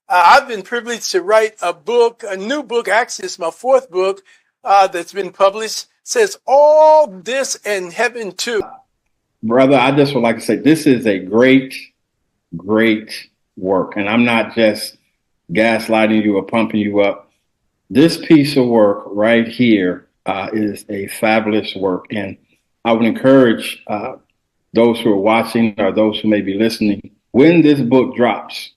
I've been privileged to write a new book. Actually, it's my fourth book that's been published. It says all this and heaven too. Brother, I just would like to say this is a great, great work. And I'm not just gaslighting you or pumping you up. This piece of work right here is a fabulous work. And I would encourage those who are watching or those who may be listening, when this book drops,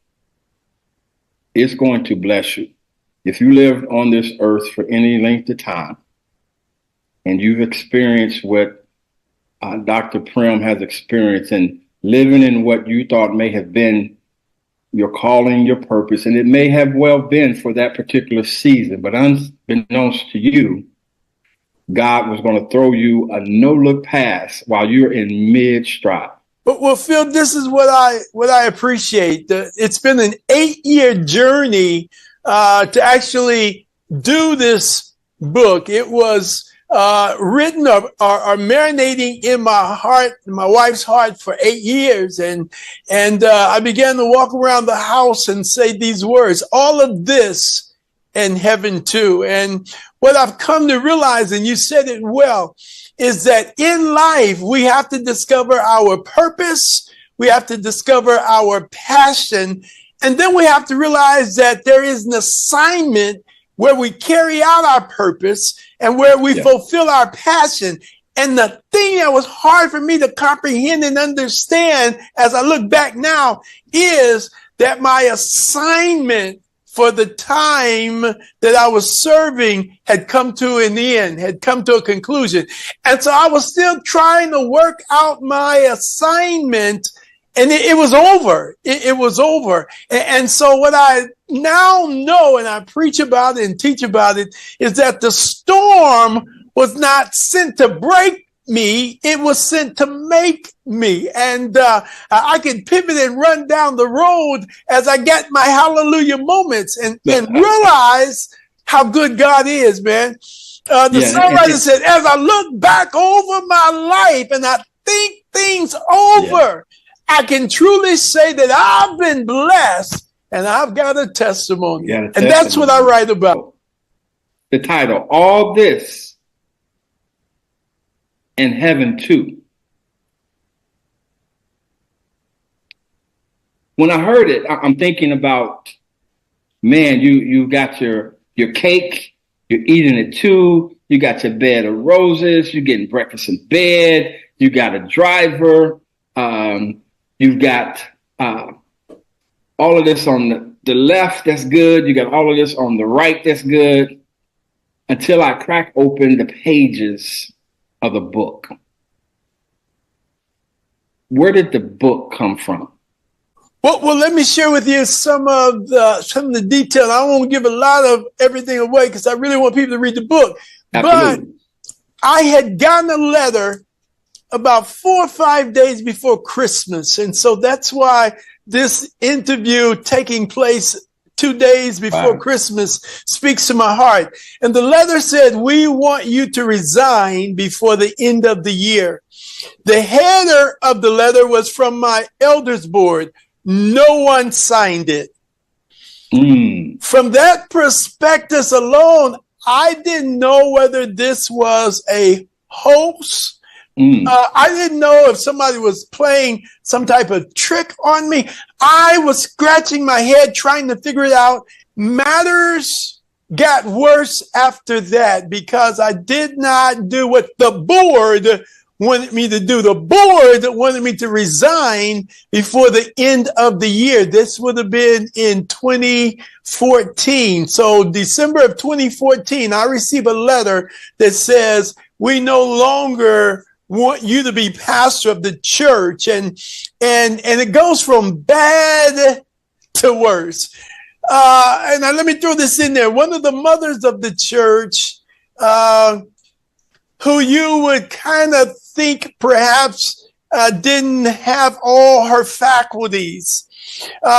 it's going to bless you. If you lived on this earth for any length of time and you've experienced what Dr. Prim has experienced and living in what you thought may have been your calling, your purpose, and it may have well been for that particular season, but unbeknownst to you, God was going to throw you a no-look pass while you're in mid-stride. But well, Phil, this is what I appreciate. It's been an 8-year journey to actually do this book. It was written or marinating in my heart, my wife's heart, for 8 years, and I began to walk around the house and say these words: all of this and heaven too. And what I've come to realize, and you said it well, is that in life, we have to discover our purpose. We have to discover our passion. And then we have to realize that there is an assignment where we carry out our purpose and where we fulfill our passion. And the thing that was hard for me to comprehend and understand as I look back now is that my assignment for the time that I was serving had come to an end, had come to a conclusion. And so I was still trying to work out my assignment, and it was over. It was over. And so what I now know, and I preach about it and teach about it, is that the storm was not sent to break me, it was sent to make me. And I can pivot and run down the road as I get my hallelujah moments and realize how good God is, man. The songwriter said, as I look back over my life and I think things over, I can truly say that I've been blessed and I've got a testimony. And that's what I write about. The title, All This and Heaven Too. When I heard it, I'm thinking about, man, you got your cake, you're eating it too, you got your bed of roses, you're getting breakfast in bed, you got a driver, you've got all of this on the left, that's good, you got all of this on the right, that's good, until I crack open the pages of the book. Where did the book come from? Well, let me share with you some of the detail. I won't give a lot of everything away because I really want people to read the book. Absolutely. But I had gotten a letter about 4 or 5 days before Christmas. And so that's why this interview taking place 2 days before Christmas speaks to my heart. And the letter said, we want you to resign before the end of the year. The header of the letter was from my elders board. No one signed it. From that prospectus alone, I didn't know whether this was a hoax. I didn't know if somebody was playing some type of trick on me. I was scratching my head trying to figure it out. Matters got worse after that because I did not do what the board wanted me to do. The board wanted me to resign before the end of the year. This would have been in 2014. So December of 2014, I received a letter that says, we no longer want you to be pastor of the church. And it goes from bad to worse. And now let me throw this in there. One of the mothers of the church, who you would kind of think perhaps didn't have all her faculties.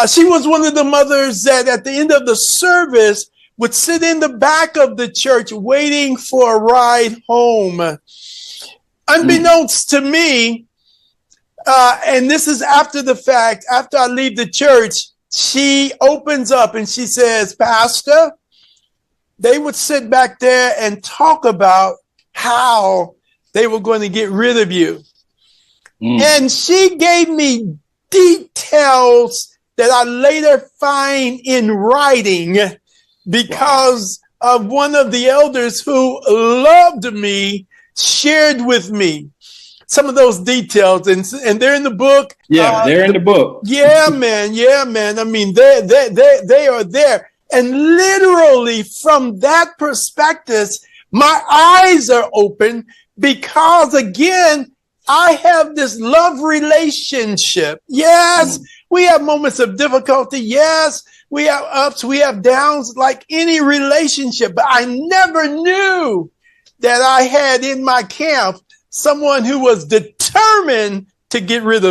She was one of the mothers that at the end of the service would sit in the back of the church waiting for a ride home. Unbeknownst to me, and this is after the fact, after I leave the church, she opens up and she says, Pastor, they would sit back there and talk about how they were going to get rid of you. And she gave me details that I later find in writing because of one of the elders who loved me shared with me some of those details, and they're in the book. Yeah, they're in the book. Yeah, man. Yeah, man. I mean, they are there. And literally from that perspective, my eyes are open because, again, I have this love relationship. Yes, we have moments of difficulty. Yes, we have ups, we have downs, like any relationship. But I never knew that I had in my camp someone who was determined to get rid of